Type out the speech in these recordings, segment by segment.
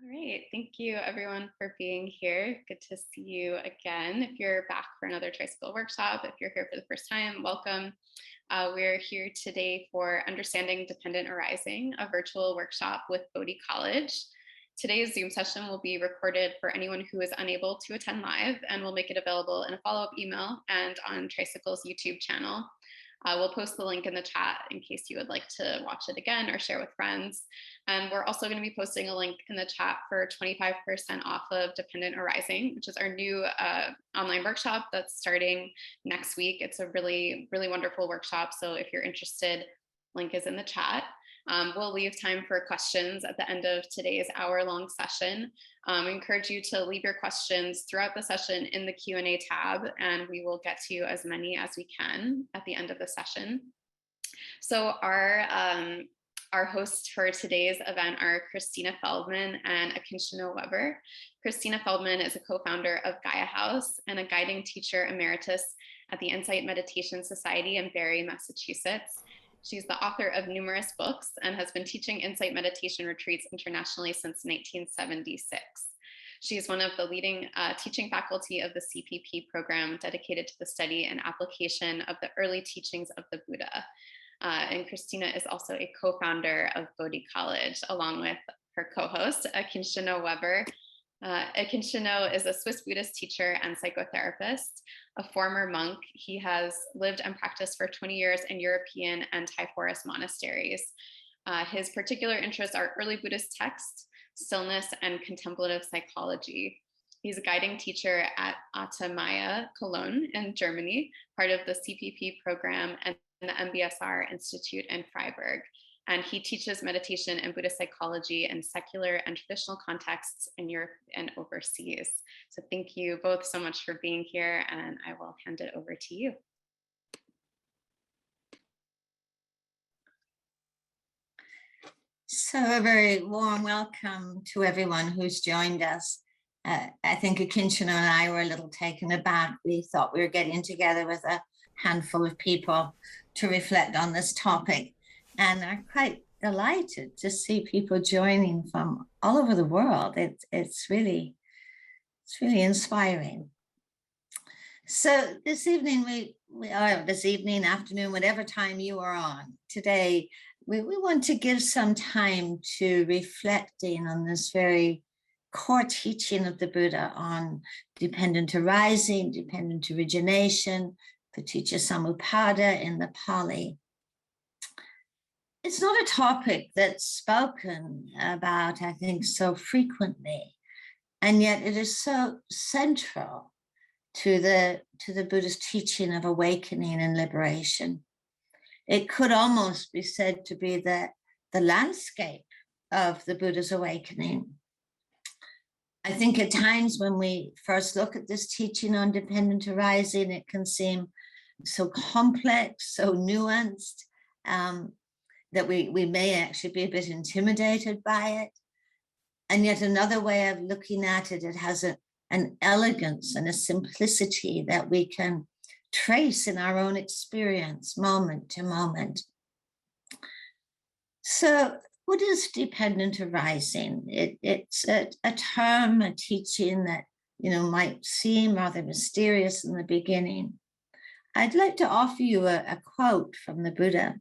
All right. Thank you, everyone, for being here. Good to see you again. If you're back for another tricycle workshop, if you're here for the first time, welcome. We're here today for Understanding Dependent Arising, a virtual workshop with Bodhi College. Today's Zoom session will be recorded for anyone who is unable to attend live, and we'll make it available in a follow-up email and on Tricycle's YouTube channel. We'll post the link in the chat in case you would like to watch it again or share with friends. And we're also going to be posting a link in the chat for 25% off of Dependent Arising, which is our new online workshop that's starting next week. It's a really, really wonderful workshop. So if you're interested, link is in the chat. We'll leave time for questions at the end of today's hour-long session. I encourage you to leave your questions throughout the session in the Q&A tab, and we will get to as many as we can at the end of the session. So our hosts for today's event are Christina Feldman and Akincano Weber. Christina Feldman is a co-founder of Gaia House and a guiding teacher emeritus at the Insight Meditation Society in Barre, Massachusetts. She's the author of numerous books and has been teaching insight meditation retreats internationally since 1976. She's one of the leading teaching faculty of the CPP program dedicated to the study and application of the early teachings of the Buddha. And Christina is also a co-founder of Bodhi College, along with her co-host, Akincano Weber. Akincano is a Swiss Buddhist teacher and psychotherapist, a former monk. He has lived and practiced for 20 years in European and Thai forest monasteries. His particular interests are early Buddhist texts, stillness, and contemplative psychology. He's a guiding teacher at Atamaya Cologne in Germany, part of the CPP program and the MBSR Institute in Freiburg. And he teaches meditation and Buddhist psychology in secular and traditional contexts in Europe and overseas. So thank you both so much for being here, and I will hand it over to you. So a very warm welcome to everyone who's joined us. I think Akincano and I were a little taken aback. We thought we were getting together with a handful of people to reflect on this topic, and are quite delighted to see people joining from all over the world. It's really inspiring. So this evening, this evening, afternoon, whatever time you are on today, we want to give some time to reflecting on this very core teaching of the Buddha on dependent arising, dependent origination, paticca samuppada in the Pali. It's not a topic that's spoken about, I think, so frequently, and yet it is so central to the Buddhist teaching of awakening and liberation. It could almost be said to be the landscape of the Buddha's awakening. I think at times when we first look at this teaching on dependent arising, it can seem so complex, so nuanced, that we may actually be a bit intimidated by it. And yet another way of looking at it, it has an elegance and a simplicity that we can trace in our own experience, moment to moment. So what is dependent arising? It's a term, a teaching that might seem rather mysterious in the beginning. I'd like to offer you a quote from the Buddha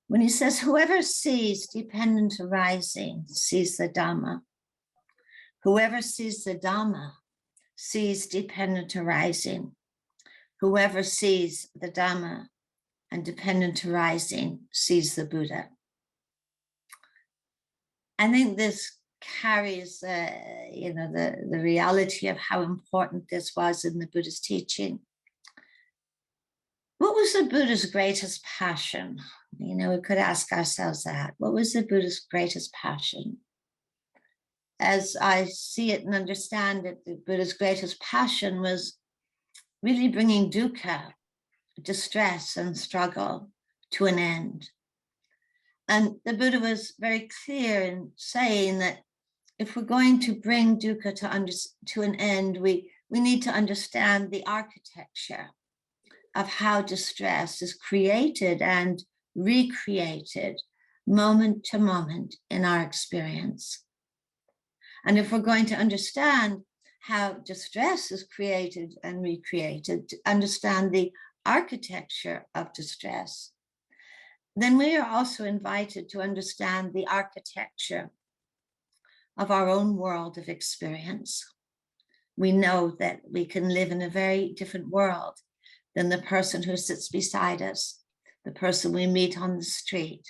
when he says, "Whoever sees dependent arising sees the Dharma. Whoever sees the Dharma sees dependent arising. Whoever sees the Dharma and dependent arising sees the Buddha." I think this carries, the reality of how important this was in the Buddhist teaching. What was the Buddha's greatest passion? We could ask ourselves that. What was the Buddha's greatest passion? As I see it and understand it, the Buddha's greatest passion was really bringing dukkha, distress and struggle, to an end. And the Buddha was very clear in saying that if we're going to bring dukkha to an end, we need to understand the architecture of how distress is created and recreated moment to moment in our experience. And if we're going to understand how distress is created and recreated, to understand the architecture of distress, then we are also invited to understand the architecture of our own world of experience. We know that we can live in a very different world than the person who sits beside us, the person we meet on the street.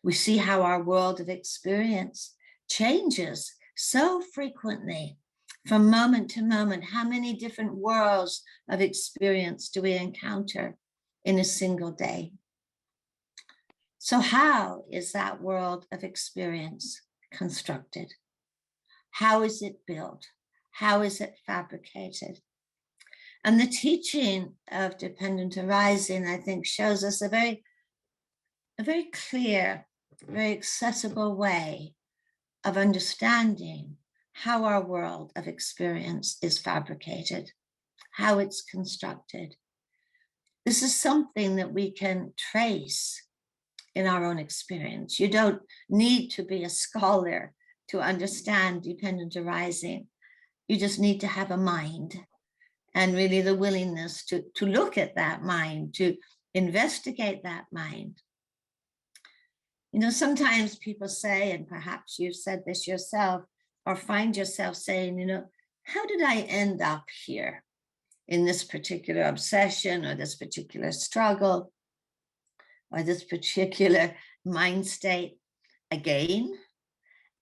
We see how our world of experience changes so frequently from moment to moment. How many different worlds of experience do we encounter in a single day? So how is that world of experience constructed? How is it built? How is it fabricated? And the teaching of dependent arising, I think, shows us a very clear, very accessible way of understanding how our world of experience is fabricated, how it's constructed. This is something that we can trace in our own experience. You don't need to be a scholar to understand dependent arising. You just need to have a mind, and really the willingness to look at that mind, to investigate that mind. You know, sometimes people say, and perhaps you've said this yourself, or find yourself saying, you know, how did I end up here in this particular obsession or this particular struggle or this particular mind state again?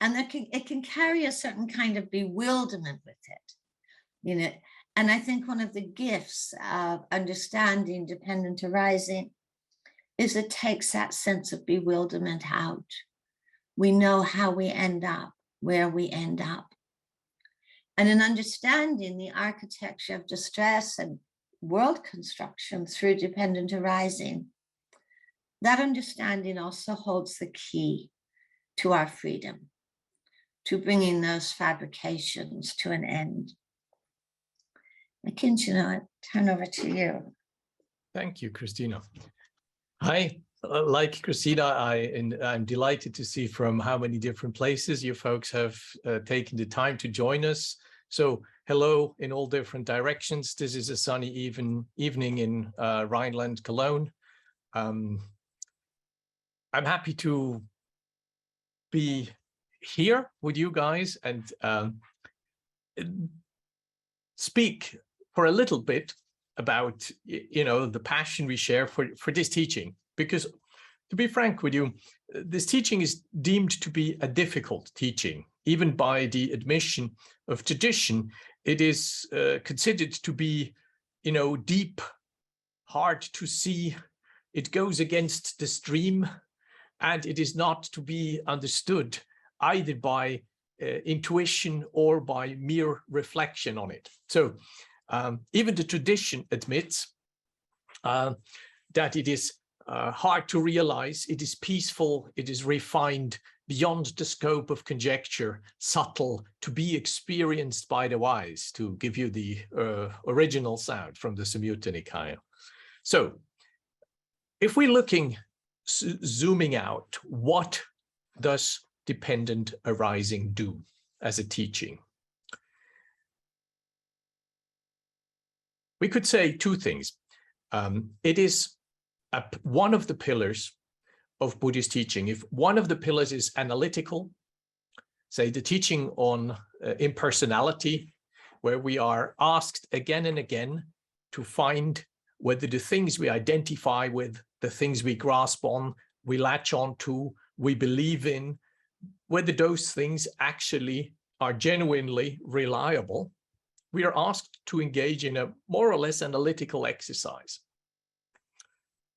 And it can carry a certain kind of bewilderment with it, you know. And I think one of the gifts of understanding dependent arising is it takes that sense of bewilderment out. We know how we end up, where we end up. And in understanding the architecture of distress and world construction through dependent arising, that understanding also holds the key to our freedom, to bringing those fabrications to an end. Akincano, I turn over to you. Thank you, Christina. Hi, like Christina, I'm delighted to see from how many different places you folks have taken the time to join us. So hello in all different directions. This is a sunny evening in Rhineland, Cologne. I'm happy to be here with you guys and speak for a little bit about, you know, the passion we share for this teaching. Because to be frank with you, this teaching is deemed to be a difficult teaching. Even by the admission of tradition, it is considered to be, you know, deep, hard to see. It goes against the stream, and it is not to be understood either by intuition or by mere reflection on it. So even the tradition admits that it is hard to realize, it is peaceful, it is refined, beyond the scope of conjecture, subtle, to be experienced by the wise, to give you the original sound from the Samyutta Nikaya. So if we're looking, zooming out, what does dependent arising do as a teaching? We could say two things. It is one of the pillars of Buddhist teaching. If one of the pillars is analytical, say the teaching on impersonality, where we are asked again and again to find whether the things we identify with, the things we grasp on, we latch on to, we believe in, whether those things actually are genuinely reliable, we are asked to engage in a more or less analytical exercise.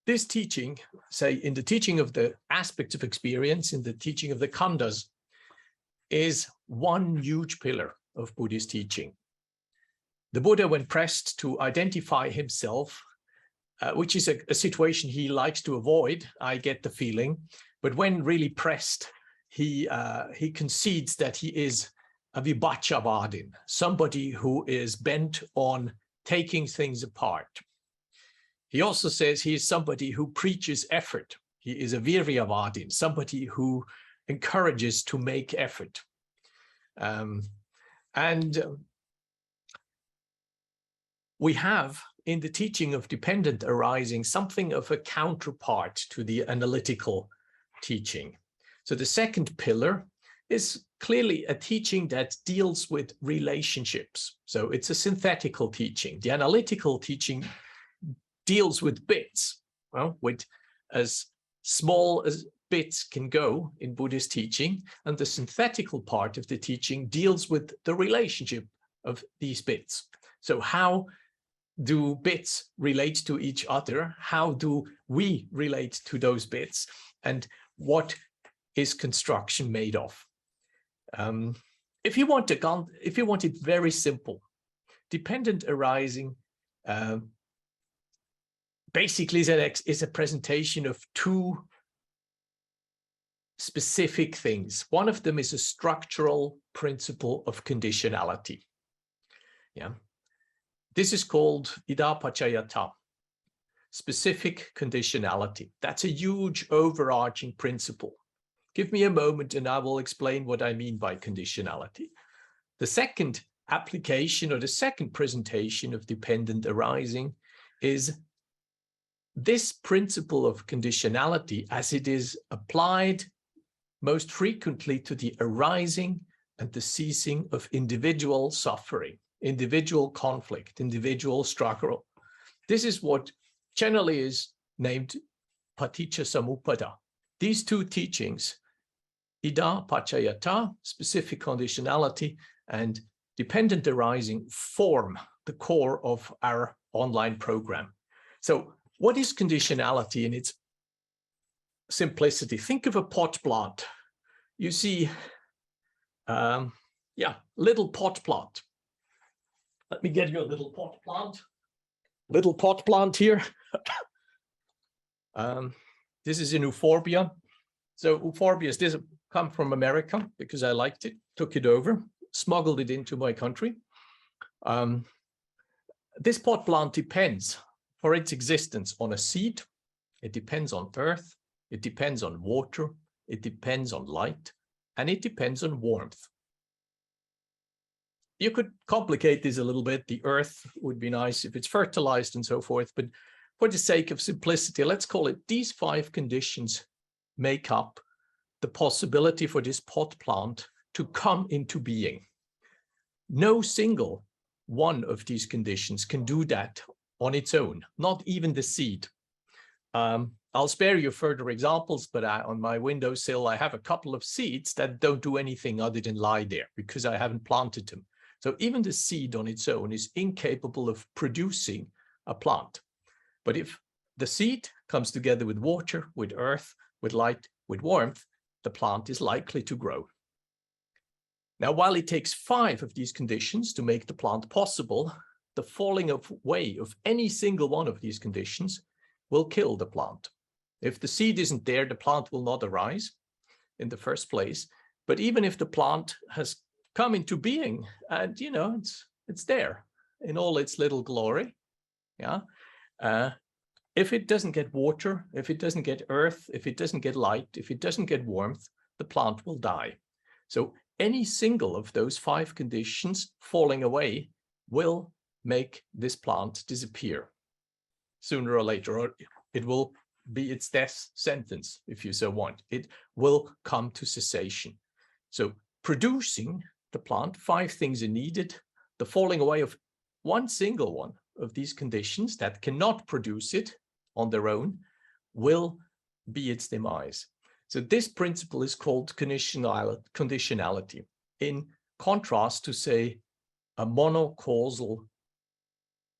This teaching, say in the teaching of the aspects of experience, in the teaching of the khandhas, is one huge pillar of Buddhist teaching. The Buddha, when pressed to identify himself, which is a situation he likes to avoid, I get the feeling, but when really pressed, he concedes that he is a vibhachavadin, somebody who is bent on taking things apart. He also says he is somebody who preaches effort. He is a viryavadin, somebody who encourages to make effort. We have in the teaching of dependent arising something of a counterpart to the analytical teaching. So the second pillar is clearly a teaching that deals with relationships. So it's a synthetical teaching. The analytical teaching deals with bits, well, with as small as bits can go in Buddhist teaching, and the synthetical part of the teaching deals with the relationship of these bits. So how do bits relate to each other? How do we relate to those bits? And what is construction made of? If you want it very simple, dependent arising basically is a presentation of two specific things. One of them is a structural principle of conditionality. Yeah, this is called idappaccayata, specific conditionality. That's a huge overarching principle. Give me a moment and I will explain what I mean by conditionality. The second application or the second presentation of dependent arising is this principle of conditionality as it is applied most frequently to the arising and the ceasing of individual suffering, individual conflict, individual struggle. This is what generally is named paticcasamuppada. These two teachings, idappaccayata, specific conditionality, and dependent arising, form the core of our online program. So what is conditionality in its simplicity? Think of a pot plant. You see, little pot plant. Let me get you a little pot plant. Little pot plant here. This is an euphorbia. So euphorbias, this come from America because I liked it, took it over, smuggled it into my country. This pot plant depends for its existence on a seed. It depends on earth. It depends on water. It depends on light. And it depends on warmth. You could complicate this a little bit. The earth would be nice if it's fertilized and so forth. But for the sake of simplicity, let's call it these 5 conditions make up the possibility for this pot plant to come into being. No single one of these conditions can do that on its own, not even the seed. I'll spare you further examples, but on my windowsill, I have a couple of seeds that don't do anything other than lie there because I haven't planted them. So even the seed on its own is incapable of producing a plant. But if the seed comes together with water, with earth, with light, with warmth, the plant is likely to grow. Now, while it takes 5 of these conditions to make the plant possible, the falling away of any single one of these conditions will kill the plant. If the seed isn't there, the plant will not arise in the first place. But even if the plant has come into being and, you know, it's there in all its little glory, yeah. If it doesn't get water, if it doesn't get earth, if it doesn't get light, if it doesn't get warmth, the plant will die. So any single of those 5 conditions falling away will make this plant disappear sooner or later, or it will be its death sentence, if you so want. It will come to cessation. So producing the plant, 5 things are needed. The falling away of one single one of these conditions that cannot produce it on their own will be its demise. So this principle is called conditionality, in contrast to, say, a monocausal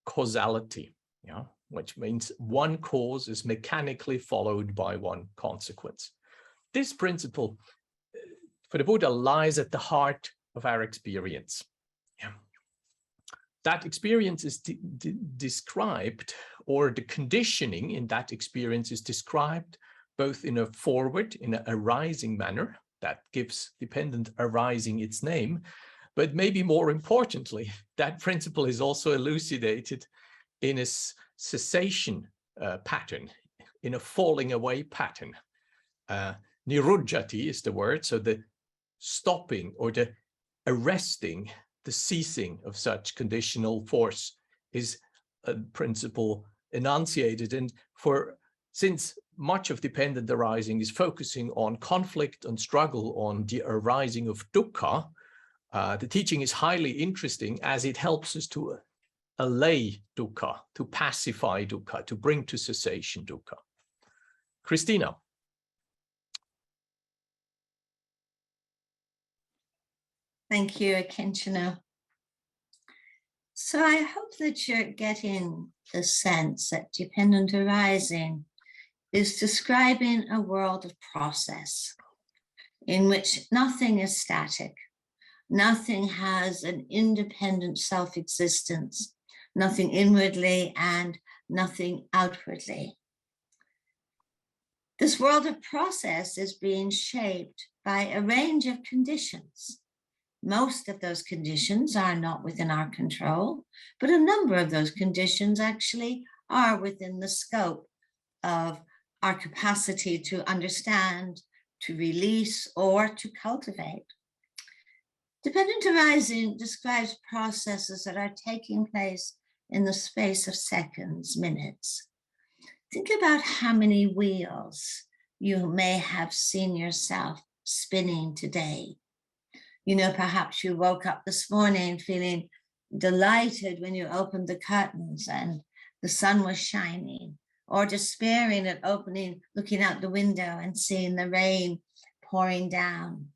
causality, yeah, which means one cause is mechanically followed by one consequence. This principle for the Buddha lies at the heart of our experience. Yeah. That experience is described, or the conditioning in that experience is described both in a forward, in an arising manner that gives dependent arising its name, but maybe more importantly, that principle is also elucidated in a cessation pattern, in a falling away pattern. Nirujjati is the word, so the stopping or the arresting the ceasing of such conditional force is a principle enunciated. And since much of dependent arising is focusing on conflict and struggle, on the arising of dukkha, the teaching is highly interesting as it helps us to allay dukkha, to pacify dukkha, to bring to cessation dukkha. Christina. Thank you, Akincano. So I hope that you're getting the sense that dependent arising is describing a world of process in which nothing is static, nothing has an independent self-existence, nothing inwardly and nothing outwardly. This world of process is being shaped by a range of conditions. Most of those conditions are not within our control, but a number of those conditions actually are within the scope of our capacity to understand, to release, or to cultivate. Dependent arising describes processes that are taking place in the space of seconds, minutes. Think about how many wheels you may have seen yourself spinning today. You know, perhaps you woke up this morning feeling delighted when you opened the curtains and the sun was shining, or despairing at opening, looking out the window and seeing the rain pouring down.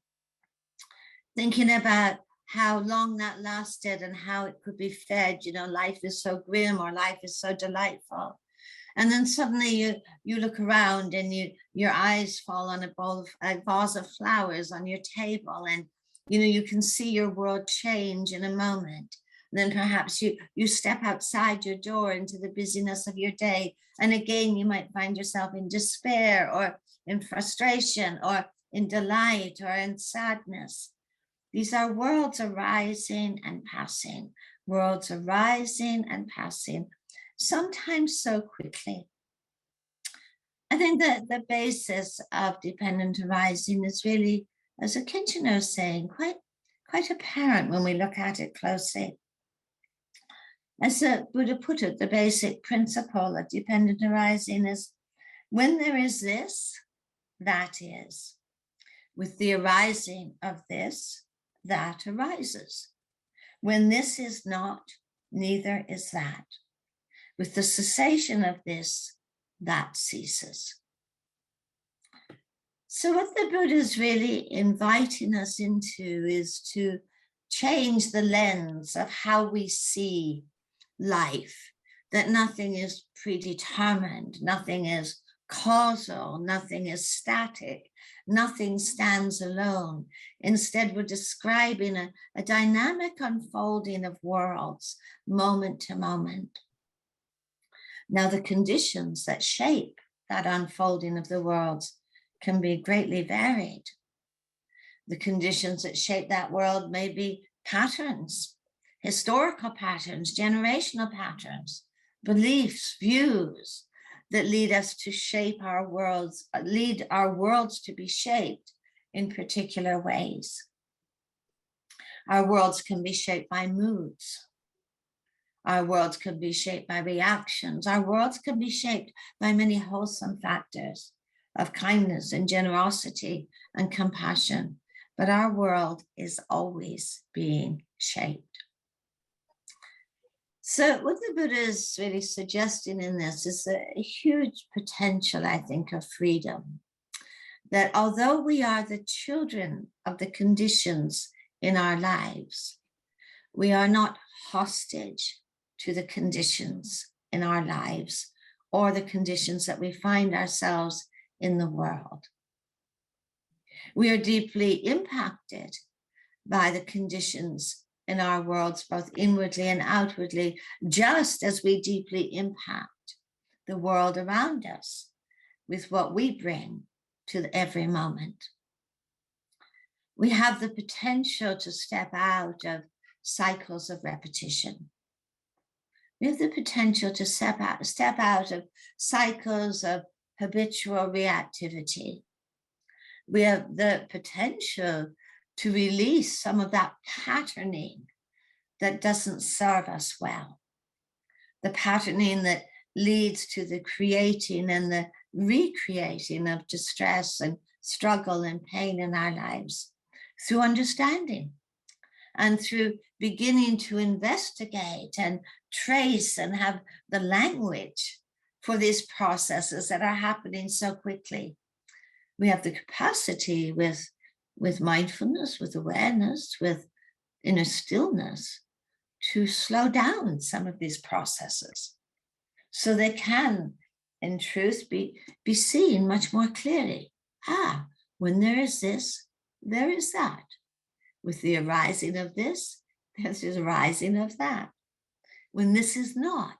Thinking about how long that lasted and how it could be fed, you know, life is so grim or life is so delightful. And then suddenly you look around and your eyes fall on a vase of flowers on your table, and you know, you can see your world change in a moment. And then perhaps you step outside your door into the busyness of your day. And again, you might find yourself in despair or in frustration or in delight or in sadness. These are worlds arising and passing, worlds arising and passing, sometimes so quickly. I think that the basis of dependent arising is really, as Akincano is saying, quite apparent when we look at it closely. As the Buddha put it, the basic principle of dependent arising is when there is this, that is. With the arising of this, that arises. When this is not, neither is that. With the cessation of this, that ceases. So what the Buddha is really inviting us into is to change the lens of how we see life, that nothing is predetermined, nothing is causal, nothing is static, nothing stands alone. Instead, we're describing a dynamic unfolding of worlds, moment to moment. Now, the conditions that shape that unfolding of the worlds can be greatly varied. The conditions that shape that world may be patterns, historical patterns, generational patterns, beliefs, views that lead us to shape our worlds, lead our worlds to be shaped in particular ways. Our worlds can be shaped by moods. Our worlds can be shaped by reactions. Our worlds can be shaped by many wholesome factors of kindness and generosity and compassion. But our world is always being shaped. So what the Buddha is really suggesting in this is a huge potential, I think, of freedom. That although we are the children of the conditions in our lives, we are not hostage to the conditions in our lives or the conditions that we find ourselves in the world. We are deeply impacted by the conditions in our worlds, both inwardly and outwardly, just as we deeply impact the world around us with what we bring to every moment. We have the potential to step out of cycles of repetition. We have the potential to step out of cycles of habitual reactivity. We have the potential to release some of that patterning that doesn't serve us well. The patterning that leads to the creating and the recreating of distress and struggle and pain in our lives through understanding and through beginning to investigate and trace and have the language for these processes that are happening so quickly. We have the capacity with mindfulness, with awareness, with inner stillness to slow down some of these processes so they can, in truth, be seen much more clearly. When there is this, there is that. With the arising of this, there's the arising of that. When this is not,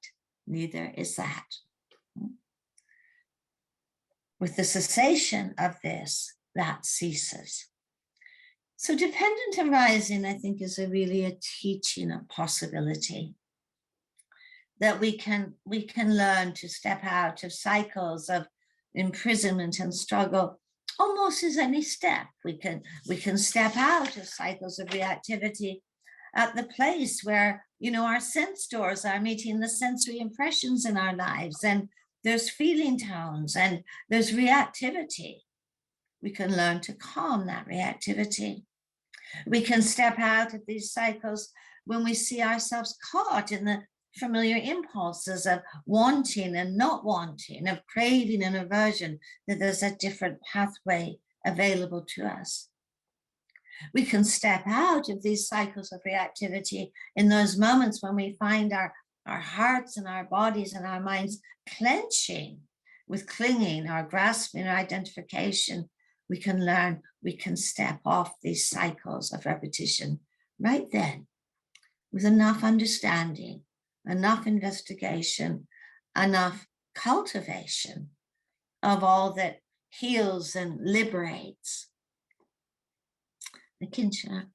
neither is that. With the cessation of this, that ceases. So dependent arising, I think, is really a teaching of possibility. That we can learn to step out of cycles of imprisonment and struggle almost as any step. We can step out of cycles of reactivity at the place where, our sense doors are meeting the sensory impressions in our lives, and there's feeling tones and there's reactivity. We can learn to calm that reactivity. We can step out of these cycles when we see ourselves caught in the familiar impulses of wanting and not wanting, of craving and aversion, that there's a different pathway available to us. We can step out of these cycles of reactivity in those moments when we find our hearts and our bodies and our minds clenching with clinging or grasping or identification. We can learn, we can step off these cycles of repetition right then with enough understanding, enough investigation, enough cultivation of all that heals and liberates. Akincano.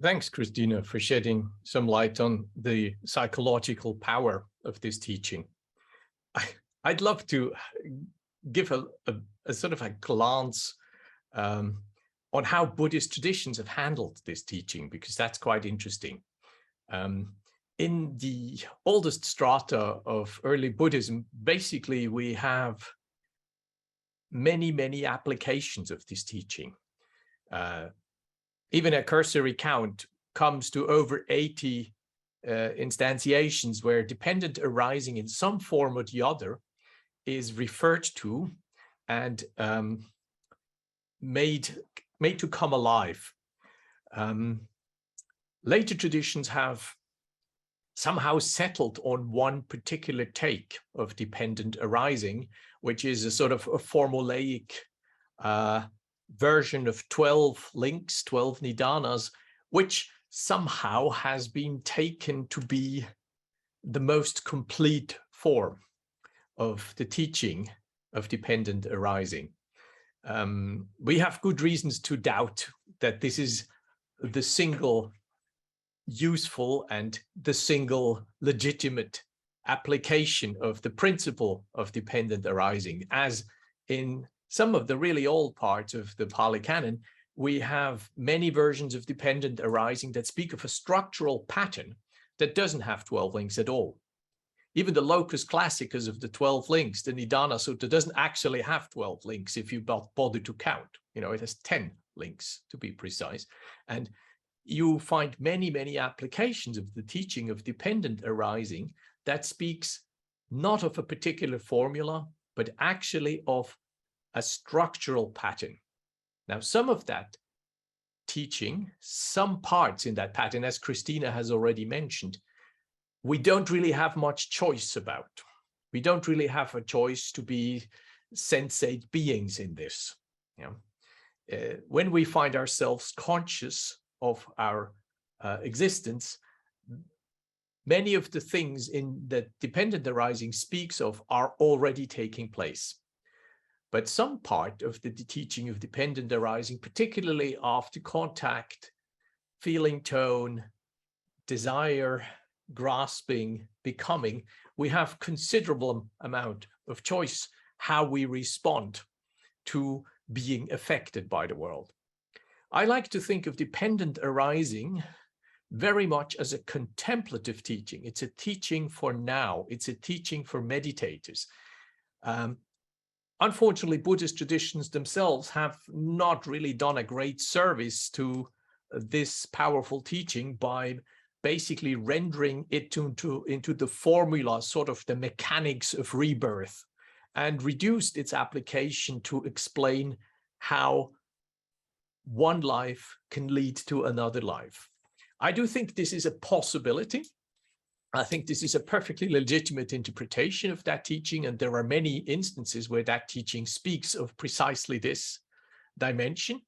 Thanks, Christina, for shedding some light on the psychological power of this teaching. I'd love to give a sort of a glance on how Buddhist traditions have handled this teaching, because that's quite interesting. In the oldest strata of early Buddhism, basically we have many applications of this teaching. Even a cursory count comes to over 80 instantiations where dependent arising in some form or the other is referred to and made to come alive. Later traditions have somehow settled on one particular take of dependent arising, which is a sort of a formulaic version of 12 links, 12 nidanas, which somehow has been taken to be the most complete form of the teaching of dependent arising. We have good reasons to doubt that this is the single useful and the single legitimate application of the principle of dependent arising. As in some of the really old parts of the Pali Canon, we have many versions of dependent arising that speak of a structural pattern that doesn't have 12 links at all. Even the locus classicus of the 12 links, the Nidana Sutta, doesn't actually have 12 links if you bother to count. It has 10 links to be precise. And you find many applications of the teaching of dependent arising that speaks not of a particular formula, but actually of a structural pattern. Now, some of that teaching, some parts in that pattern, as Christina has already mentioned, we don't really have much choice about. We don't really have a choice to be sensate beings in this. When we find ourselves conscious of our existence, many of the things in that dependent arising speaks of are already taking place. But some part of the teaching of dependent arising, particularly after contact, feeling tone, desire, grasping, becoming, we have considerable amount of choice how we respond to being affected by the world. I like to think of dependent arising very much as a contemplative teaching. It's a teaching for now. It's a teaching for meditators. Unfortunately, Buddhist traditions themselves have not really done a great service to this powerful teaching by basically rendering it into the formula, sort of the mechanics of rebirth, and reduced its application to explain how one life can lead to another life. I do think this is a possibility. I think this is a perfectly legitimate interpretation of that teaching, and there are many instances where that teaching speaks of precisely this dimension.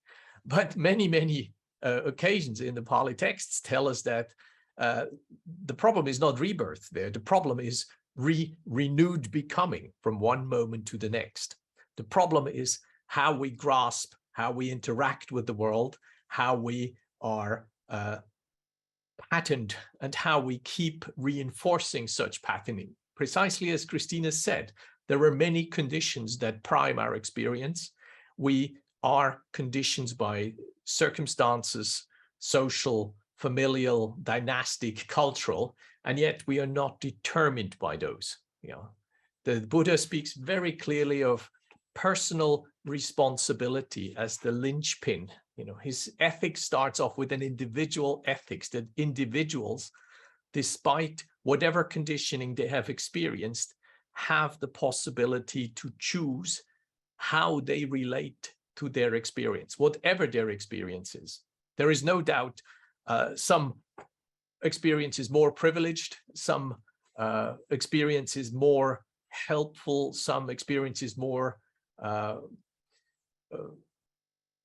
But many occasions in the Pali texts tell us that the problem is not rebirth there. The problem is renewed becoming from one moment to the next. The problem is how we grasp, how we interact with the world, how we are patterned, and how we keep reinforcing such patterning. Precisely as Christina said, there are many conditions that prime our experience. We are conditioned by circumstances, social, familial, dynastic, cultural, and yet we are not determined by those. The Buddha speaks very clearly of personal responsibility as the linchpin. His ethics starts off with an individual ethics, that individuals, despite whatever conditioning they have experienced, have the possibility to choose how they relate to their experience, whatever their experience is. There is no doubt some experience is more privileged, some experience is more helpful, some experience is more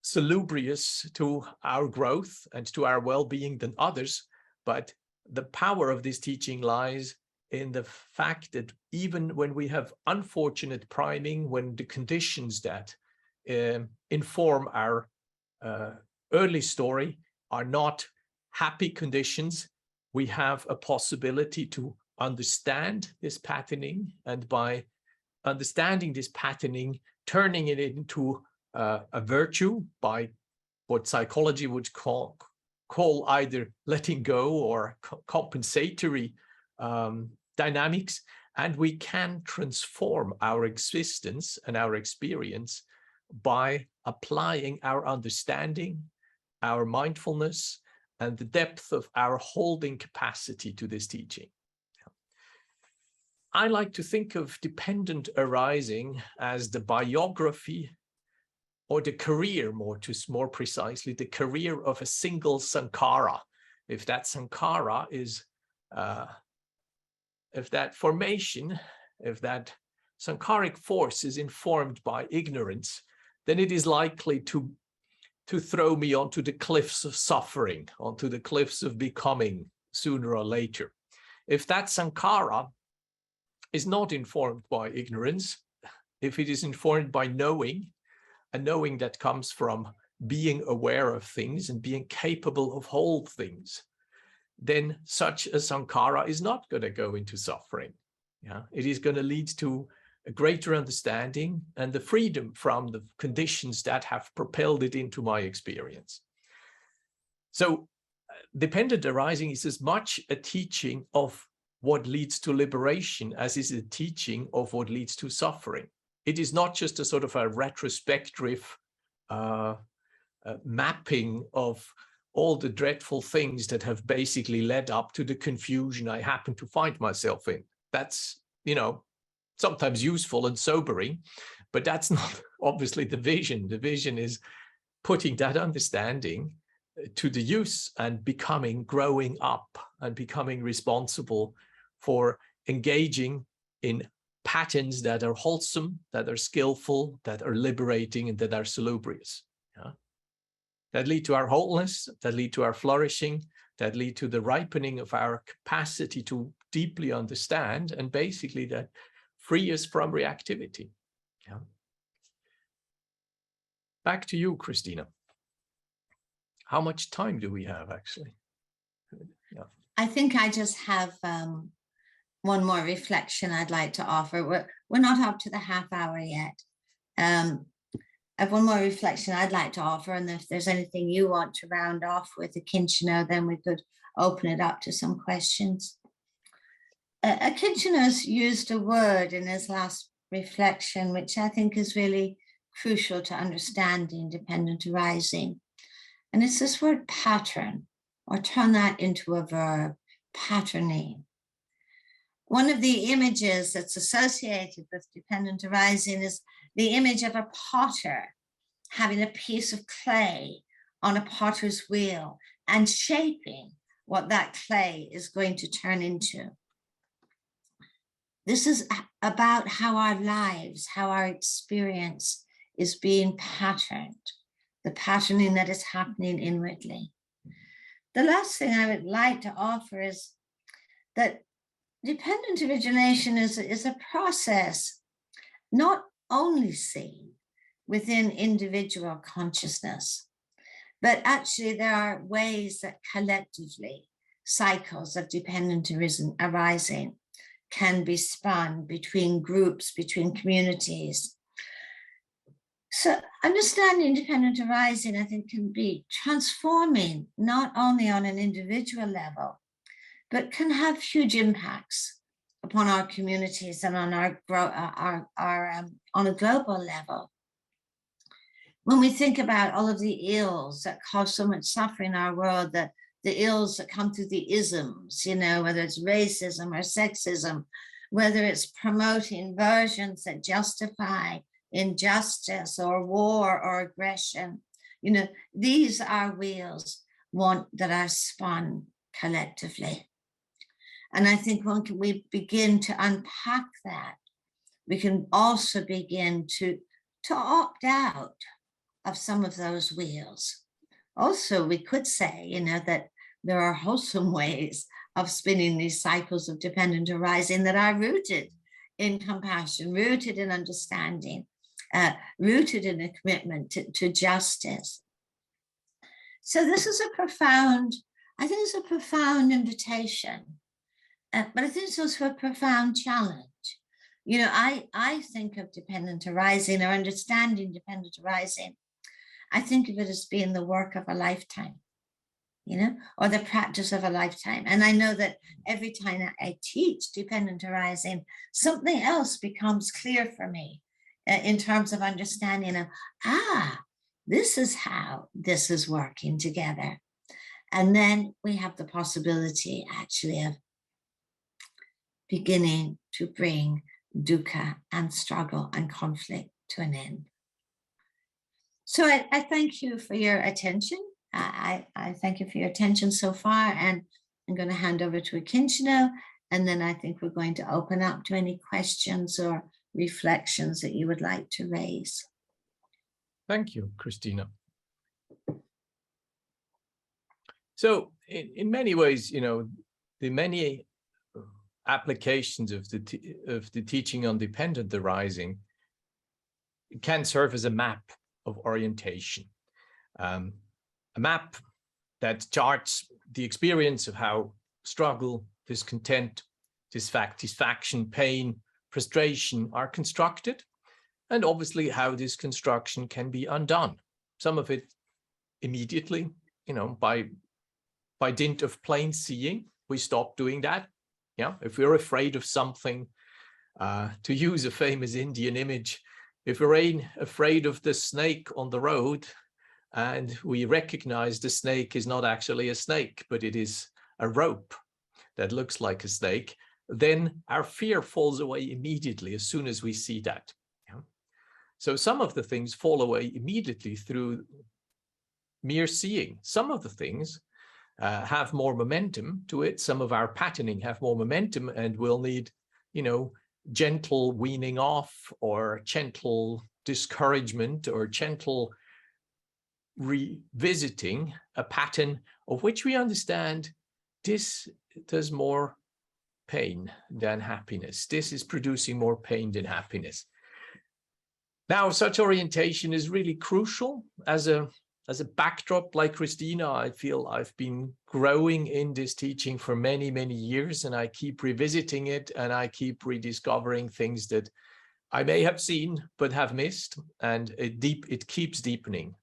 salubrious to our growth and to our well-being than others. But the power of this teaching lies in the fact that even when we have unfortunate priming, when the conditions that inform our early story are not happy conditions, we have a possibility to understand this patterning, and by understanding this patterning, turning it into a virtue, by what psychology would call either letting go or compensatory dynamics, and we can transform our existence and our experience by applying our understanding, our mindfulness, and the depth of our holding capacity to this teaching. I like to think of dependent arising as the biography, or the career, more precisely, the career of a single sankhara. If that sankhara is, if that formation, if that sankharic force is informed by ignorance, then it is likely to throw me onto the cliffs of suffering, onto the cliffs of becoming sooner or later. If that sankhara is not informed by ignorance, if it is informed by knowing, a knowing that comes from being aware of things and being capable of whole things, then such a sankhara is not going to go into suffering. It is going to lead to a greater understanding and the freedom from the conditions that have propelled it into my experience. So dependent arising is as much a teaching of what leads to liberation as is a teaching of what leads to suffering. It is not just a sort of a retrospective mapping of all the dreadful things that have basically led up to the confusion I happen to find myself in. That's, sometimes useful and sobering, but that's not obviously the vision. The vision is putting that understanding to the use and growing up and becoming responsible for engaging in patterns that are wholesome, that are skillful, that are liberating, and that are salubrious. That lead to our wholeness, that lead to our flourishing, that lead to the ripening of our capacity to deeply understand, and basically that free us from reactivity. Back to you, Christina. How much time do we have, actually? I think I just have one more reflection I'd like to offer. We're not up to the half hour yet. have one more reflection I'd like to offer, and if there's anything you want to round off with Akincano, then we could open it up to some questions. Akincano's used a word in his last reflection, which I think is really crucial to understanding dependent arising. And it's this word pattern, or turn that into a verb, patterning. One of the images that's associated with dependent arising is the image of a potter having a piece of clay on a potter's wheel and shaping what that clay is going to turn into. This is about how our lives, how our experience is being patterned, the patterning that is happening inwardly. The last thing I would like to offer is that dependent origination is a process not only seen within individual consciousness, but actually there are ways that collectively cycles of dependent arising can be spun between groups, between communities. So understanding dependent arising, I think, can be transforming not only on an individual level, but can have huge impacts upon our communities and on on a global level. When we think about all of the ills that cause so much suffering in our world, the ills that come through the isms, whether it's racism or sexism, whether it's promoting versions that justify injustice or war or aggression, these are wheels that are spun collectively. And I think when we begin to unpack that, we can also begin to opt out of some of those wheels. Also, we could say, that there are wholesome ways of spinning these cycles of dependent arising that are rooted in compassion, rooted in understanding, rooted in a commitment to justice. So this is a profound invitation, but I think it's also a profound challenge. I think of dependent arising or understanding dependent arising. I think of it as being the work of a lifetime, or the practice of a lifetime. And I know that every time I teach dependent arising, something else becomes clear for me in terms of understanding of, this is how this is working together. And then we have the possibility actually of beginning to bring dukkha and struggle and conflict to an end. So I thank you for your attention. I thank you for your attention so far, and I'm going to hand over to Akincano, and then I think we're going to open up to any questions or reflections that you would like to raise. Thank you, Christina. So in many ways, the many applications of the teaching on dependent arising can serve as a map of orientation, a map that charts the experience of how struggle, discontent, dissatisfaction, pain, frustration are constructed, and obviously how this construction can be undone. Some of it immediately, by dint of plain seeing, we stop doing that. If we're afraid of something, to use a famous Indian image, if we're afraid of the snake on the road and we recognize the snake is not actually a snake, but it is a rope that looks like a snake, then our fear falls away immediately as soon as we see that. So some of the things fall away immediately through mere seeing. Some of the things have more momentum to it. Some of our patterning have more momentum and will need, gentle weaning off or gentle discouragement or gentle revisiting a pattern of which we understand this does more pain than happiness. This is producing more pain than happiness. Now, such orientation is really crucial as a backdrop. Like Christina, I feel I've been growing in this teaching for many, many years, and I keep revisiting it and I keep rediscovering things that I may have seen, but have missed, and it keeps deepening.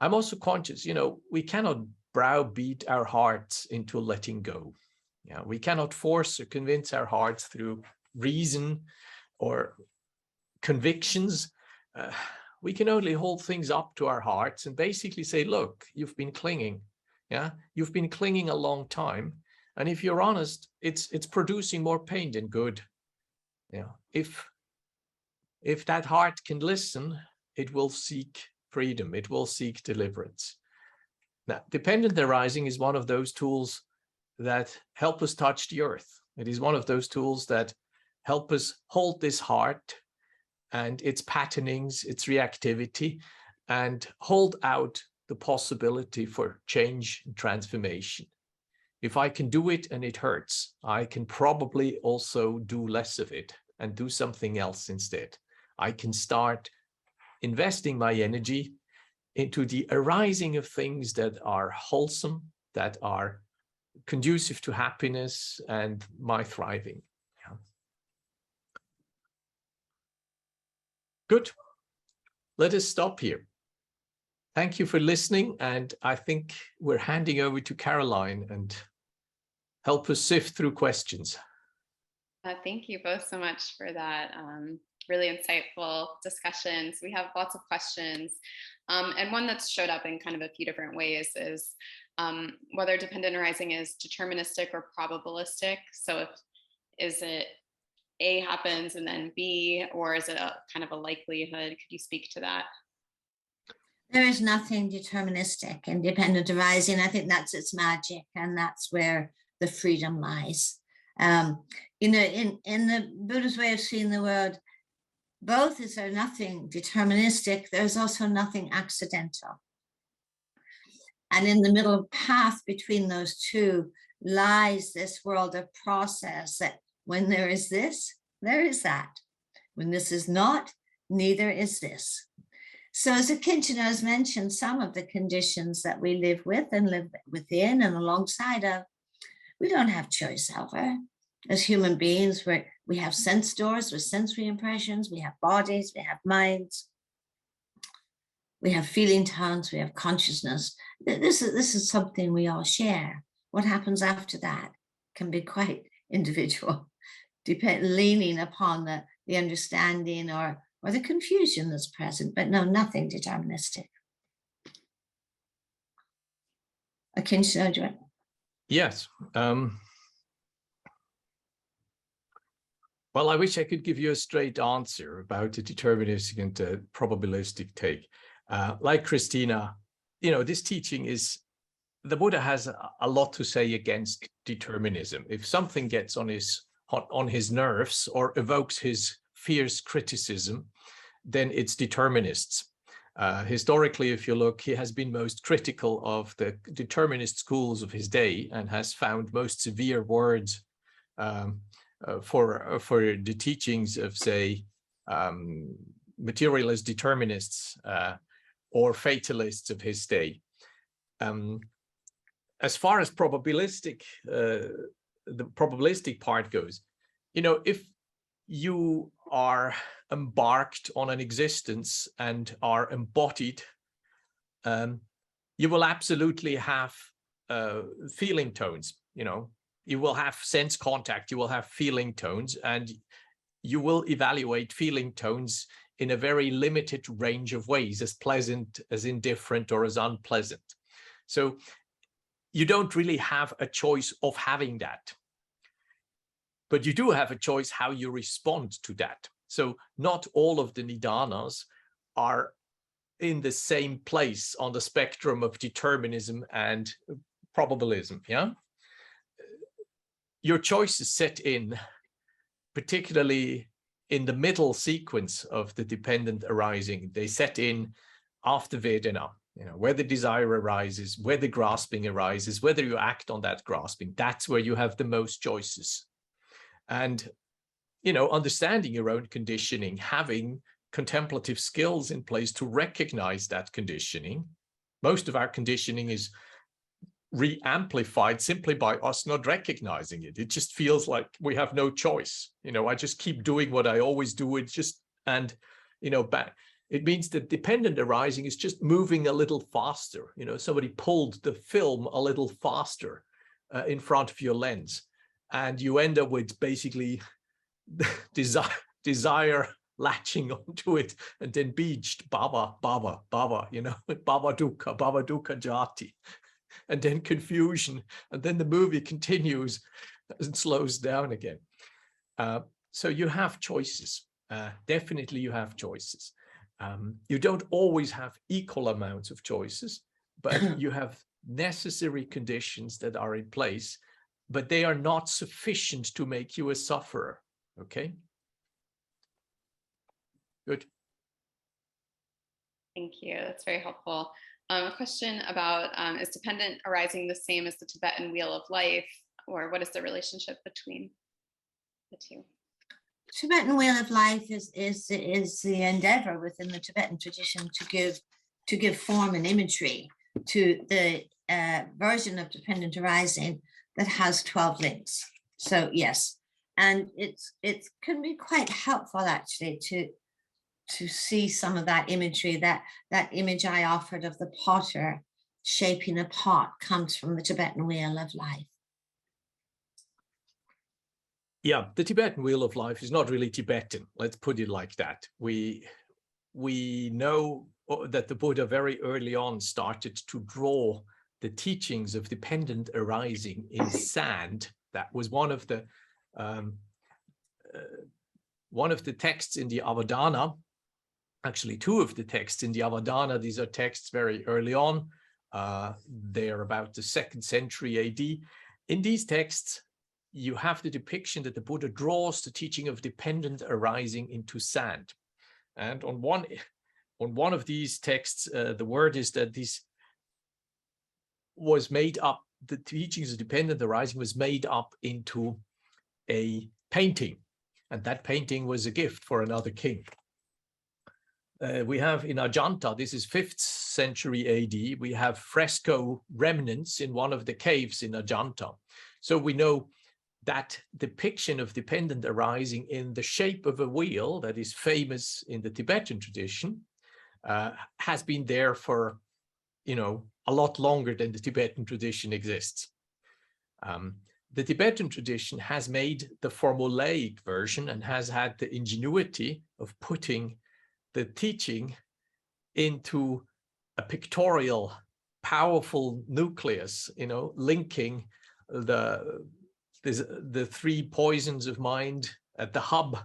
I'm also conscious, we cannot browbeat our hearts into letting go. Yeah, we cannot force or convince our hearts through reason or convictions. We can only hold things up to our hearts and basically say, look, you've been clinging. Yeah, you've been clinging a long time. And if you're honest, it's producing more pain than good. Yeah, if that heart can listen, it will seek freedom. It will seek deliverance. Now, dependent arising is one of those tools that help us touch the earth. It is one of those tools that help us hold this heart and its patternings, its reactivity, and hold out the possibility for change and transformation. If I can do it and it hurts, I can probably also do less of it and do something else instead. I can start investing my energy into the arising of things that are wholesome, that are conducive to happiness and my thriving. Yeah. Good. Let us stop here. Thank you for listening. And I think we're handing over to Caroline and help us sift through questions. Thank you both so much for that really insightful discussions. We have lots of questions. And one that's showed up in kind of a few different ways is whether dependent arising is deterministic or probabilistic. So is it A happens and then B, or is it a kind of a likelihood? Could you speak to that? There is nothing deterministic in dependent arising. I think that's its magic, and that's where the freedom lies. In the Buddhist way of seeing the world, both is there nothing deterministic, there's also nothing accidental. And in the middle path between those two lies this world of process that when there is this, there is that. When this is not, neither is this. So as Akincano has mentioned, some of the conditions that we live with and live within and alongside of, we don't have choice over. As human beings, we have sense doors with sensory impressions, we have bodies, we have minds, we have feeling tones, we have consciousness. This is something we all share. What happens after that can be quite individual, leaning upon the understanding or the confusion that's present, but no, nothing deterministic. Akincano, do you want? Yes. Well, I wish I could give you a straight answer about the deterministic and the probabilistic take. Like Christina, this teaching is, the Buddha has a lot to say against determinism. If something gets on his nerves or evokes his fierce criticism, then it's determinists. Historically, if you look, he has been most critical of the determinist schools of his day and has found most severe words for the teachings of, say, materialist determinists or fatalists of his day. As far as the probabilistic part goes, if you are embarked on an existence and are embodied, you will absolutely have feeling tones. You will have sense contact, you will have feeling tones, and you will evaluate feeling tones in a very limited range of ways, as pleasant, as indifferent, or as unpleasant. So you don't really have a choice of having that. But you do have a choice how you respond to that. So not all of the nidanas are in the same place on the spectrum of determinism and probabilism, yeah? Your choice is set in, particularly in the middle sequence of the dependent arising. They set in after Vedana, where the desire arises, where the grasping arises, whether you act on that grasping. That's where you have the most choices. And, understanding your own conditioning, having contemplative skills in place to recognize that conditioning. Most of our conditioning is re-amplified simply by us not recognizing it. It just feels like we have no choice. I just keep doing what I always do. It just And, it means that dependent arising is just moving a little faster. Somebody pulled the film a little faster in front of your lens, and you end up with basically desire latching onto it, and then beached baba, baba, baba, baba dukkha jati, and then confusion, and then the movie continues and slows down again. So you have choices. Definitely you have choices. You don't always have equal amounts of choices, but you have necessary conditions that are in place, but they are not sufficient to make you a sufferer. Okay? Good. Thank you. That's very helpful. A question about, is dependent arising the same as the Tibetan wheel of life, or what is the relationship between the two? Tibetan wheel of life is the endeavor within the Tibetan tradition to give form and imagery to the version of dependent arising that has 12 links. So yes, and it can be quite helpful actually to see some of that imagery. That image I offered of the potter shaping a pot comes from the Tibetan wheel of life. Yeah, the Tibetan wheel of life is not really Tibetan. Let's put it like that. We know that the Buddha very early on started to draw the teachings of dependent arising in sand. That was one of the texts in the Avadana. Actually, two of the texts in the Avadana. These are texts very early on. They're about the 2nd century AD. In these texts, you have the depiction that the Buddha draws the teaching of dependent arising into sand. And on one of these texts, the word is that this was made up, the teachings of dependent arising was made up into a painting. And that painting was a gift for another king. We have in Ajanta, this is 5th century AD, we have fresco remnants in one of the caves in Ajanta. So we know that depiction of dependent arising in the shape of a wheel that is famous in the Tibetan tradition has been there for, a lot longer than the Tibetan tradition exists. The Tibetan tradition has made the formulaic version and has had the ingenuity of putting the teaching into a pictorial, powerful nucleus, linking the 3 poisons of mind at the hub,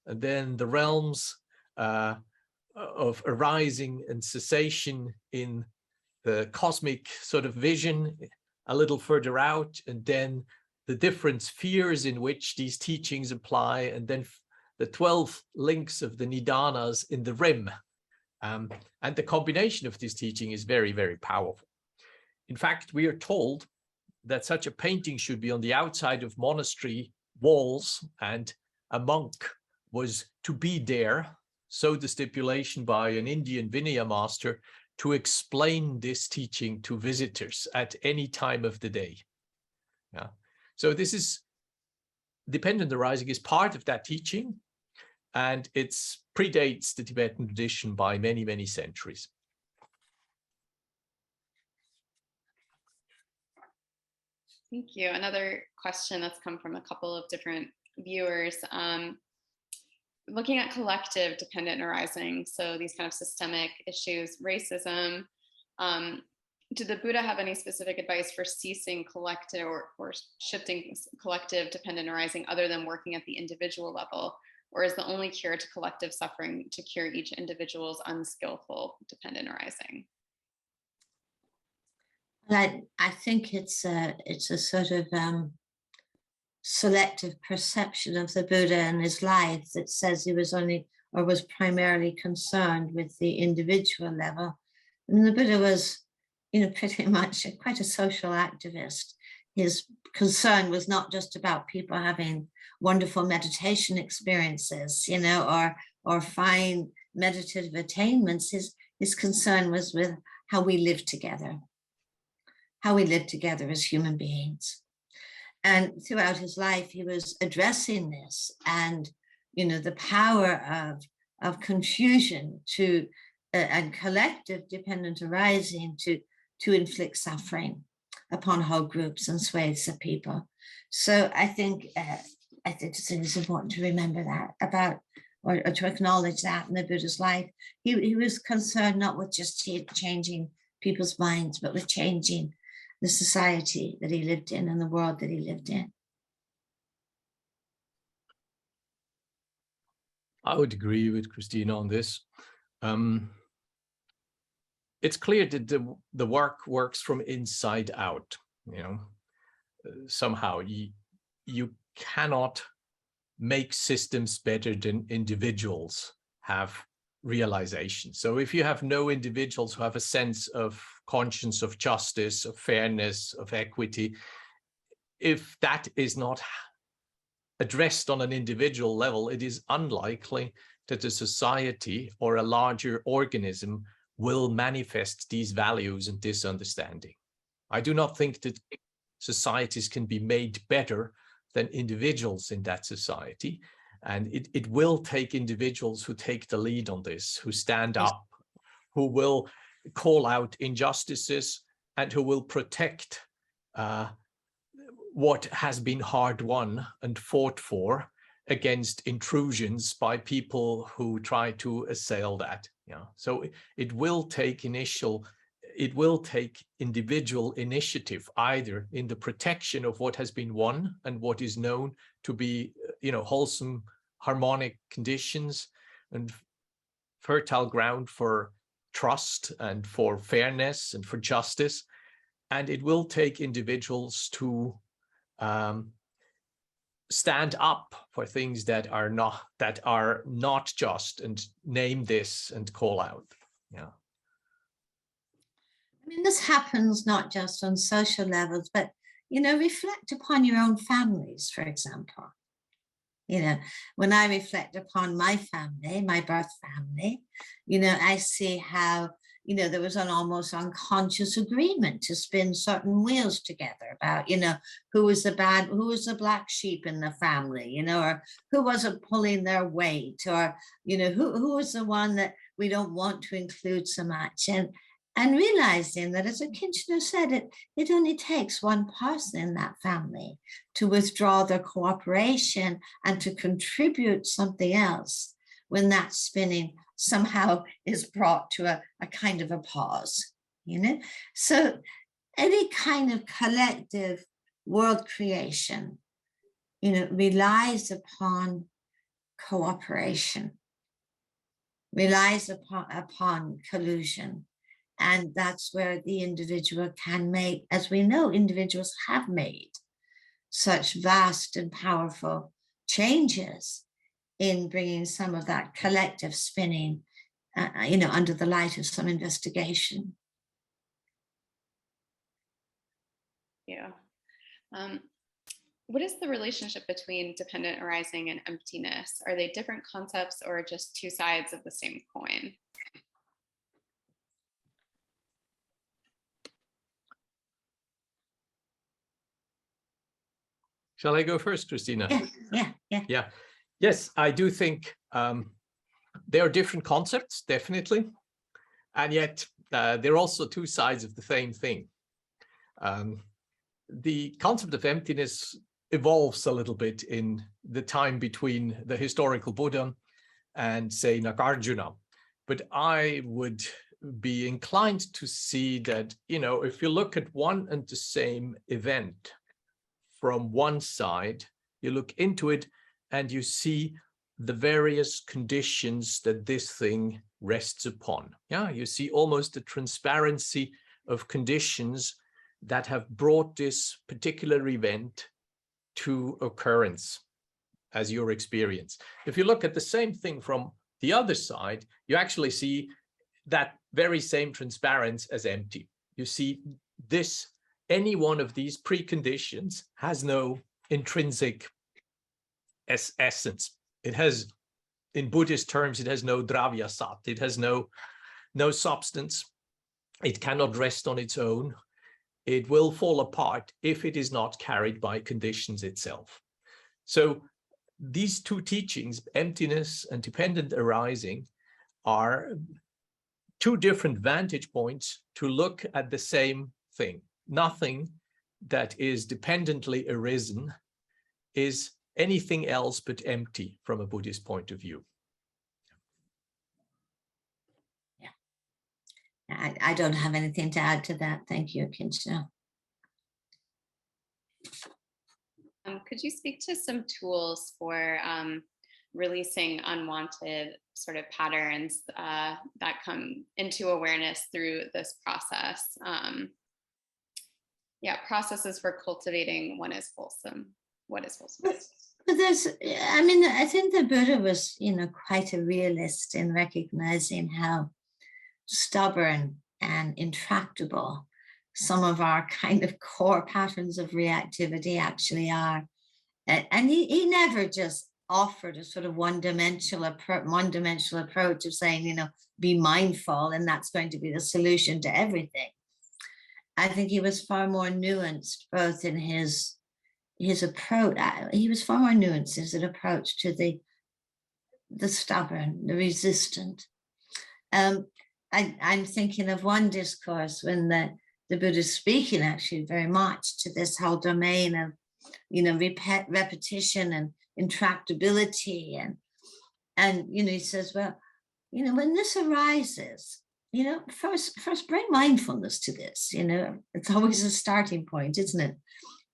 and then the realms of arising and cessation in the cosmic sort of vision a little further out, and then the different spheres in which these teachings apply, and then the 12 links of the Nidanas in the rim. And the combination of this teaching is very, very powerful. In fact, we are told that such a painting should be on the outside of monastery walls, and a monk was to be there, so the stipulation by an Indian Vinaya master, to explain this teaching to visitors at any time of the day. Yeah. So this is dependent arising is part of that teaching, and it predates the Tibetan tradition by many, many centuries. Thank you. Another question that's come from a couple of different viewers. Looking at collective dependent arising, so these kind of systemic issues, racism, did the Buddha have any specific advice for ceasing collective or shifting collective dependent arising other than working at the individual level? Or is the only cure to collective suffering to cure each individual's unskillful dependent arising? I think it's a sort of selective perception of the Buddha and his life that says he was only or was primarily concerned with the individual level. I mean, the Buddha was, pretty much quite a social activist. His concern was not just about people having wonderful meditation experiences, or fine meditative attainments. His concern was with how we live together as human beings. And throughout his life, he was addressing this and, the power of confusion to and collective dependent arising to inflict suffering upon whole groups and swathes of people. So I think it's important to remember that about, or to acknowledge that in the Buddha's life. He was concerned not with just changing people's minds, but with changing the society that he lived in and the world that he lived in. I would agree with Christina on this. It's clear that the work works from inside out. You know, somehow you cannot make systems better than individuals have realization. So if you have no individuals who have a sense of conscience, of justice, of fairness, of equity, if that is not addressed on an individual level, it is unlikely that a society or a larger organism will manifest these values and this understanding. I do not think that societies can be made better than individuals in that society. And it will take individuals who take the lead on this, who stand up, who will call out injustices, and who will protect what has been hard won and fought for against intrusions by people who try to assail that. Yeah. So it will take individual initiative, either in the protection of what has been won and what is known to be, wholesome, harmonic conditions and fertile ground for trust and for fairness and for justice. And it will take individuals to stand up for things that are not just, and name this and call out. Yeah. I mean, this happens not just on social levels, but, reflect upon your own families, for example. When I reflect upon my family, my birth family, I see how, there was an almost unconscious agreement to spin certain wheels together about, who was the black sheep in the family, or who wasn't pulling their weight, or, who was the one that we don't want to include so much. And realizing that, as Akincano said, it only takes one person in that family to withdraw their cooperation and to contribute something else when that spinning somehow is brought to a kind of a pause, So any kind of collective world creation, relies upon cooperation, relies upon collusion. And that's where the individual can make, as we know, individuals have made such vast and powerful changes in bringing some of that collective spinning, under the light of some investigation. Yeah. What is the relationship between dependent arising and emptiness? Are they different concepts or just two sides of the same coin? Shall I go first, Christina? Yeah. Yes, I do think there are different concepts, definitely. And yet they're also two sides of the same thing. The concept of emptiness evolves a little bit in the time between the historical Buddha and, say, Nagarjuna. But I would be inclined to see that, if you look at one and the same event from one side, you look into it and you see the various conditions that this thing rests upon. Yeah, you see almost the transparency of conditions that have brought this particular event to occurrence as your experience. If you look at the same thing from the other side, you actually see that very same transparency as empty. You see this, any one of these preconditions has no intrinsic essence. It has, in Buddhist terms, it has no dravya sat. It has no substance. It cannot rest on its own. It will fall apart if it is not carried by conditions itself. So these two teachings, emptiness and dependent arising, are two different vantage points to look at the same thing. Nothing that is dependently arisen is anything else but empty from a Buddhist point of view. Yeah, I don't have anything to add to that. Thank you, Akincano. Could you speak to some tools for releasing unwanted sort of patterns that come into awareness through this process? Processes for cultivating what is wholesome. What is wholesome? But I think the Buddha was, quite a realist in recognizing how stubborn and intractable some of our kind of core patterns of reactivity actually are. And he never just offered a sort of one-dimensional approach of saying, be mindful, and that's going to be the solution to everything. I think he was far more nuanced, both in his approach. He was far more nuanced in his approach to the stubborn, the resistant. I'm thinking of one discourse when the Buddha's speaking actually very much to this whole domain of, repetition and intractability. And he says, well, when this arises, first bring mindfulness to this. It's always a starting point, isn't it?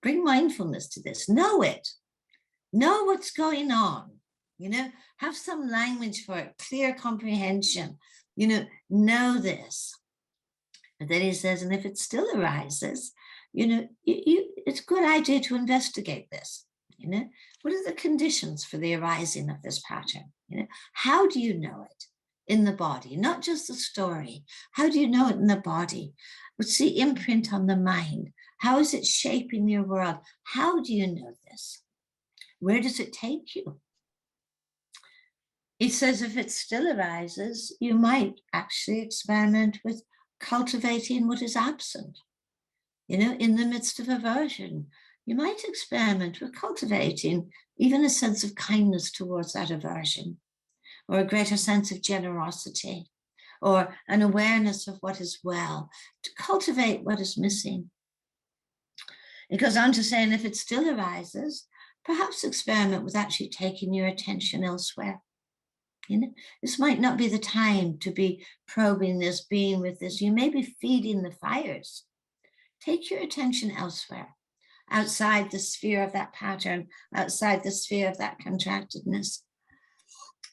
Bring mindfulness to this. Know it. Know what's going on. Have some language for it, clear comprehension. Know this. But then he says, and if it still arises, it's a good idea to investigate this. What are the conditions for the arising of this pattern? How do you know it in the body? Not just the story. How do you know it in the body? What's the imprint on the mind? How is it shaping your world? How do you know this? Where does it take you? He says, if it still arises, you might actually experiment with cultivating what is absent. In the midst of aversion, you might experiment with cultivating even a sense of kindness towards that aversion, or a greater sense of generosity, or an awareness of what is well, to cultivate what is missing. It goes on to say, and if it still arises, perhaps experiment with actually taking your attention elsewhere. This might not be the time to be probing this, being with this. You may be feeding the fires. Take your attention elsewhere, outside the sphere of that pattern, outside the sphere of that contractedness.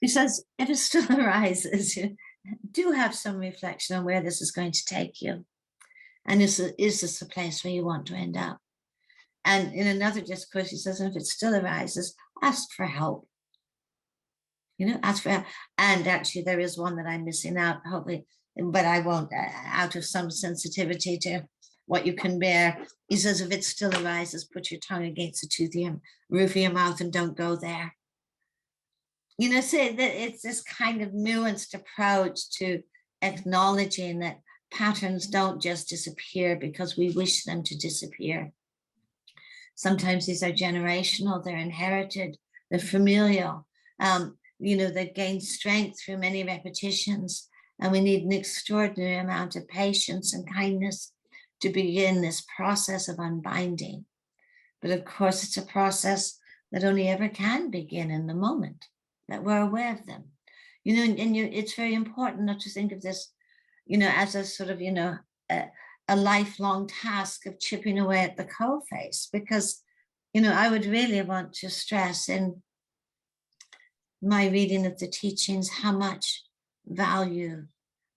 He says, if it still arises, do have some reflection on where this is going to take you. And is this a place where you want to end up? And in another discourse, he says, if it still arises, ask for help. Ask for help. And actually, there is one that I'm missing out, hopefully, but I won't, out of some sensitivity to what you can bear. He says, if it still arises, put your tongue against the tooth of your roof of your mouth and don't go there. Say that it's this kind of nuanced approach to acknowledging that patterns don't just disappear because we wish them to disappear. Sometimes these are generational, they're inherited, they're familial. They gain strength through many repetitions, and we need an extraordinary amount of patience and kindness to begin this process of unbinding. But of course, it's a process that only ever can begin in the moment that we're aware of them. It's very important not to think of this, as a sort of, a lifelong task of chipping away at the coal face, because, I would really want to stress in my reading of the teachings how much value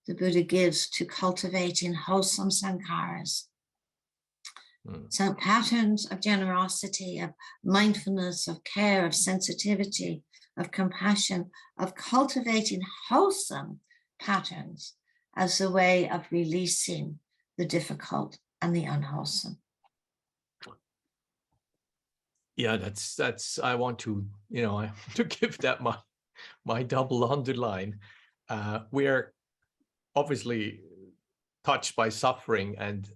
the Buddha gives to cultivating wholesome sankharas. So patterns of generosity, of mindfulness, of care, of sensitivity, of compassion, of cultivating wholesome patterns as a way of releasing the difficult and the unwholesome. Yeah, that's I want to, to give that my double underline. We're obviously touched by suffering and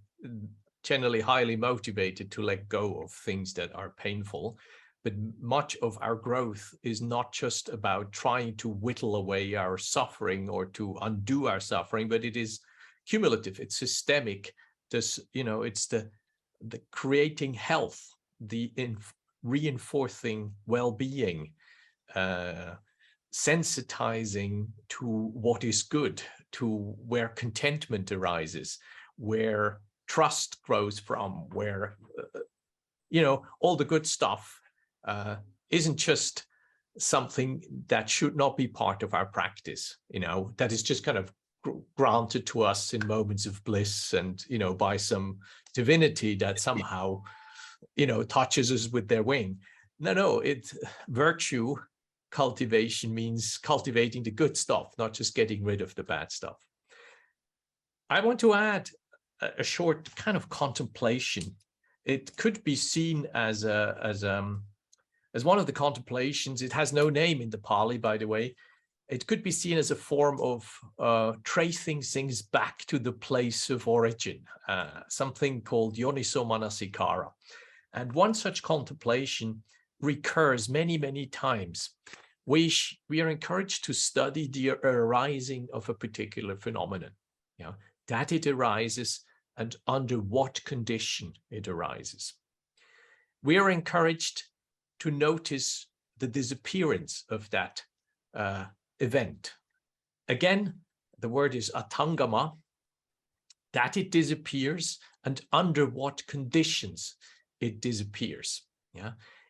generally highly motivated to let go of things that are painful. but much of our growth is not just about trying to whittle away our suffering or to undo our suffering, but it is cumulative, it's systemic. It's the creating health, the reinforcing well-being, sensitizing to what is good, to where contentment arises, where trust grows from, where all the good stuff isn't just something that should not be part of our practice, that is just kind of granted to us in moments of bliss and, by some divinity that somehow, touches us with their wing. No, virtue cultivation means cultivating the good stuff, not just getting rid of the bad stuff. I want to add a short kind of contemplation. It could be seen as one of the contemplations. It has no name in the Pali, by the way. It could be seen as a form of tracing things back to the place of origin, something called yoniso manasikara. And one such contemplation recurs many, many times. We are encouraged to study the arising of a particular phenomenon, that it arises and under what condition it arises. We are encouraged to notice the disappearance of that event. Again, the word is atangama, that it disappears and under what conditions it disappears.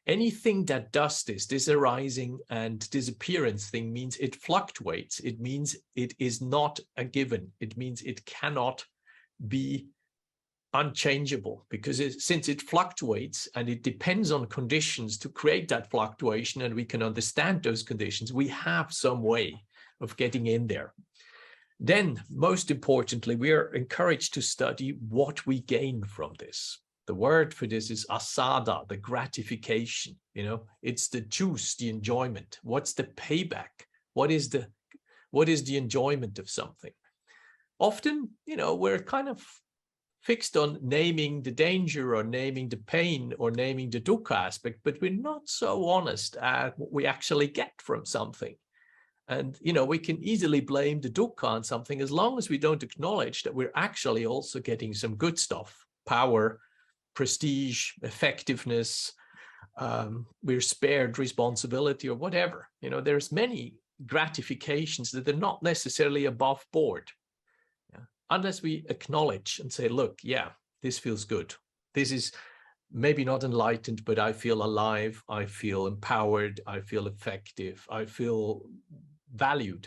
Anything that does this arising and disappearance thing means it fluctuates. It means it is not a given. It means it cannot be unchangeable, because since it fluctuates and it depends on conditions to create that fluctuation, and we can understand those conditions, we have some way of getting in there. Then, most importantly, we are encouraged to study what we gain from this. The word for this is asada, the gratification. It's the juice, the enjoyment. What's the payback? What is the enjoyment of something? Often, we're kind of fixed on naming the danger or naming the pain or naming the dukkha aspect, but we're not so honest at what we actually get from something. And, we can easily blame the dukkha on something as long as we don't acknowledge that we're actually also getting some good stuff, power, prestige, effectiveness, we're spared responsibility or whatever. There's many gratifications that are not necessarily above board. Unless we acknowledge and say, look, this feels good. This is maybe not enlightened, but I feel alive. I feel empowered. I feel effective. I feel valued.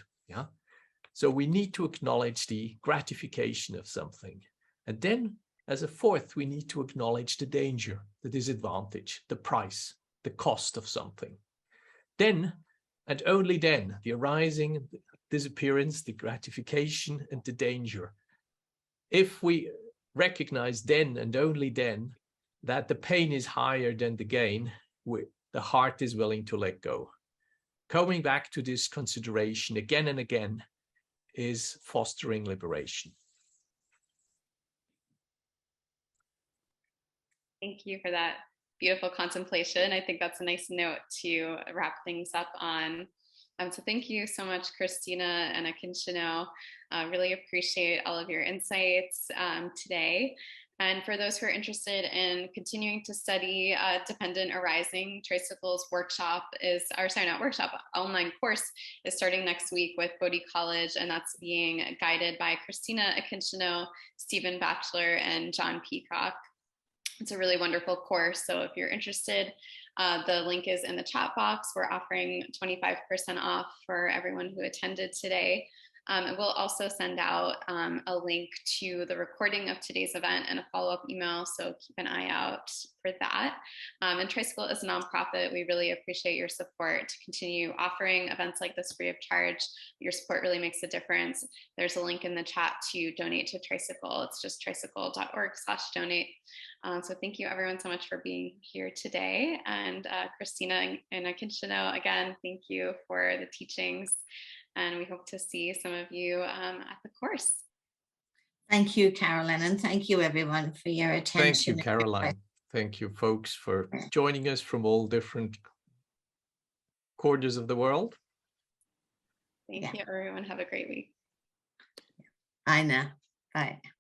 So we need to acknowledge the gratification of something. And then as a fourth, we need to acknowledge the danger, the disadvantage, the price, the cost of something. Then, and only then, the arising, the disappearance, the gratification, and the danger. If we recognize then and only then that the pain is higher than the gain, the heart is willing to let go. Coming back to this consideration again and again is fostering liberation. Thank you for that beautiful contemplation. I think that's a nice note to wrap things up on. So thank you so much, Christina and Akincano. Really appreciate all of your insights today. And for those who are interested in continuing to study Dependent Arising, Tricycle's online course is starting next week with Bodhi College, and that's being guided by Christina Akincano, Stephen Batchelor, and John Peacock. It's a really wonderful course. So if you're interested, the link is in the chat box. We're offering 25% off for everyone who attended today. And we'll also send out a link to the recording of today's event and a follow-up email, so keep an eye out for that. And Tricycle is a nonprofit. We really appreciate your support to continue offering events like this free of charge. Your support really makes a difference. There's a link in the chat to donate to Tricycle. It's just tricycle.org/donate. So thank you everyone so much for being here today. And Christina and Akincano, again, thank you for the teachings. And we hope to see some of you at the course. Thank you, Carolyn, and thank you everyone for your attention. Thank you, Caroline. Thank you, folks, for joining us from all different corners of the world. Thank you, everyone. Have a great week. I know. Bye.